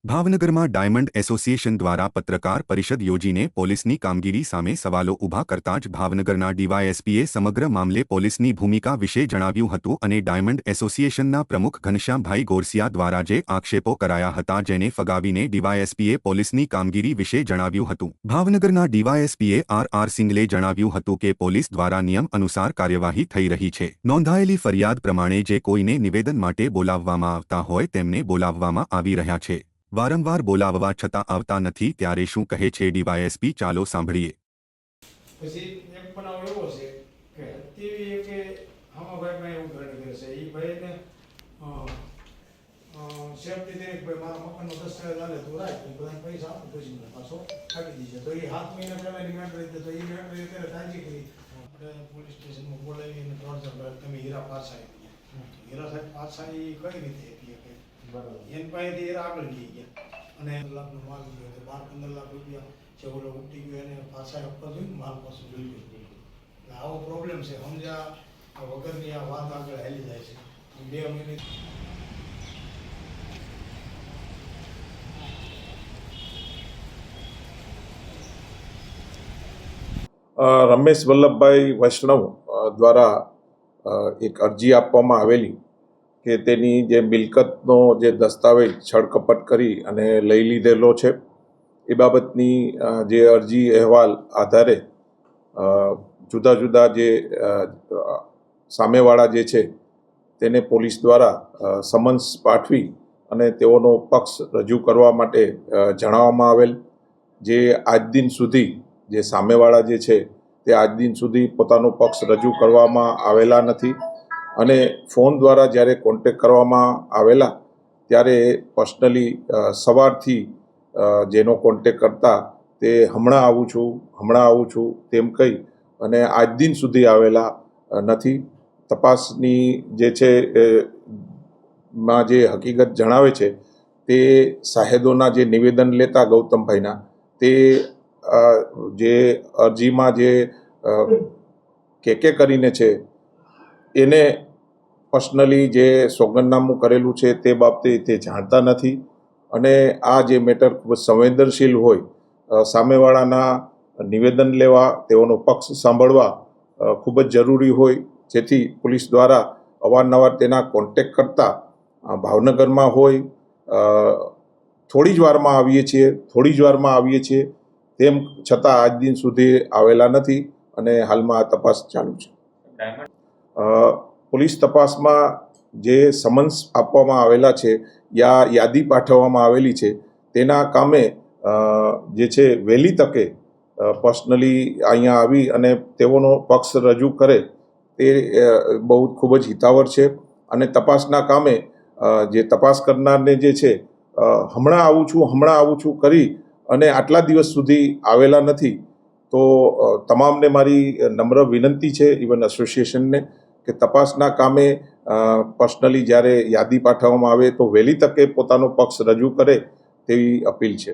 ભાવનગરમાં diamond association દ્વારા પત્રકાર પરિષદ યોજીને પોલીસની કામગીરી સામે સવાલો ઊભા કરતા જ ભાવનગરના ડીવાયએસપીએ સમગ્ર મામલે પોલીસની ભૂમિકા વિશે જણાવ્યું હતું અને ડાયમંડ એસોસિએશનના પ્રમુખ ઘનશ્યામભાઈ ગોરસિયા દ્વારા જે આક્ષેપો કરાયા હતા જેને ફગાવીને ડીવાયએસપીએ પોલીસની કામગીરી વિશે જણાવ્યું હતું। ભાવનગરના ડીવાયએસપીએ આર સિંગલે જણાવ્યું હતું કે પોલીસ દ્વારા નિયમ અનુસાર કાર્યવાહી થઈ રહી છે। નોંધાયેલી ફરિયાદ પ્રમાણે જે કોઈને નિવેદન માટે બોલાવવામાં આવતા હોય તેમને બોલાવવામાં આવી રહ્યા છે। વારંવાર બોલાવવા છતાં આવતા નથી ત્યારે શું કહે છે ડીવાયએસપી, ચાલો સાંભળીએ। પછી એક બનાવ એવો છે કે તેવી કે હમાભાઈમાં એવું ઘણી છે એ ભાઈને સેફટી દે ભાઈ મારા મકાનનો દસ્તાવેજ હાલે તો રાખ બધાને પૈસા આપું પછી મને પાછો આપી દીધો તો એ 7 મહિના પહેલાની મેટર હતી તો એ મેટર અત્યારે તાજી કરી આપણે પોલીસ સ્ટેશનમાં બોલાવીને ટોર્ચર કરે તમે હીરા પાછા આવી ગયા હીરા સાહેબ પાછા એ કઈ રીતે આપીએ કે એન પાસેથી હીરા આગળ લઈ ગયા અને 1 લાખનો માલ ગયો 12-15 લાખ રૂપિયા જે ઓલો ઉઠી ગયો એને પાછા આપવા જોઈએ માલ પાછું લઈ ગયો એટલે આવો પ્રોબ્લેમ છે સમજ્યા વગરની આ વાત આગળ હાલી જાય છે 2 મહિને રમેશ વલ્લભભાઈ વૈષ્ણવ દ્વારા એક અરજી આપવામાં આવેલી કે તેની જે મિલકતનો જે દસ્તાવેજ છળકપટ કરી અને લઈ લીધેલો છે એ બાબતની જે અરજી અહેવાલ આધારે જુદા જુદા જે સામેવાળા જે છે તેને પોલીસ દ્વારા સમન્સ પાઠવી અને તેઓનો પક્ષ રજૂ કરવા માટે જણાવવામાં આવેલ। જે આજ દિન સુધી જે સામેવાળા જે છે તે આજ દિન સુધી પોતાનો પક્ષ રજૂ કરવામાં આવેલા નથી અને ફોન દ્વારા જ્યારે કોન્ટેક કરવામાં આવેલા ત્યારે પર્સનલી સવારથી જેનો કોન્ટેક કરતા તે હમણાં આવું છું તેમ કહી અને આજ દિન સુધી આવેલા નથી। તપાસની જે છે માં જે હકીકત જણાવે છે તે સાહેદોના જે નિવેદન લેતા ગૌતમભાઈના તે જે અરજીમાં જે કે કરીને છે એને પર્સનલી જે સોગંદનામું કરેલું છે તે બાબતે તે જાણતા નથી અને આ જે મેટર ખૂબ જ સંવેદનશીલ હોય સામેવાળાના નિવેદન લેવા તેઓનો પક્ષ સાંભળવા ખૂબ જ જરૂરી હોય જેથી પોલીસ દ્વારા અવારનવાર તેના કોન્ટેક કરતા ભાવનગરમાં હોય થોડી જ વારમાં આવીએ છીએ તેમ છતાં આજ દિન સુધી આવેલા નથી અને હાલમાં આ તપાસ ચાલુ છે। પોલીસ તપાસમાં જે સમન્સ આપવામાં આવેલા છે યા યાદી પાઠવવામાં આવેલી છે તેના કામે જે છે વહેલી તકે પર્સનલી અહીંયા આવી અને તેઓનો પક્ષ રજૂ કરે તે બહુ ખૂબ જ હિતાવહ છે અને તપાસના કામે જે તપાસ કરનારને જે છે હમણાં આવું છું કરી અને આટલા દિવસ સુધી આવેલા નથી તો તમામને મારી નમ્ર વિનંતી છે ઇવન એસોસિએશનને કે તપાસના કામે પર્સનલી જ્યારે યાદી પાઠવવામાં આવે તો વહેલી તકે પોતાનો પક્ષ રજૂ કરે તેવી અપીલ છે।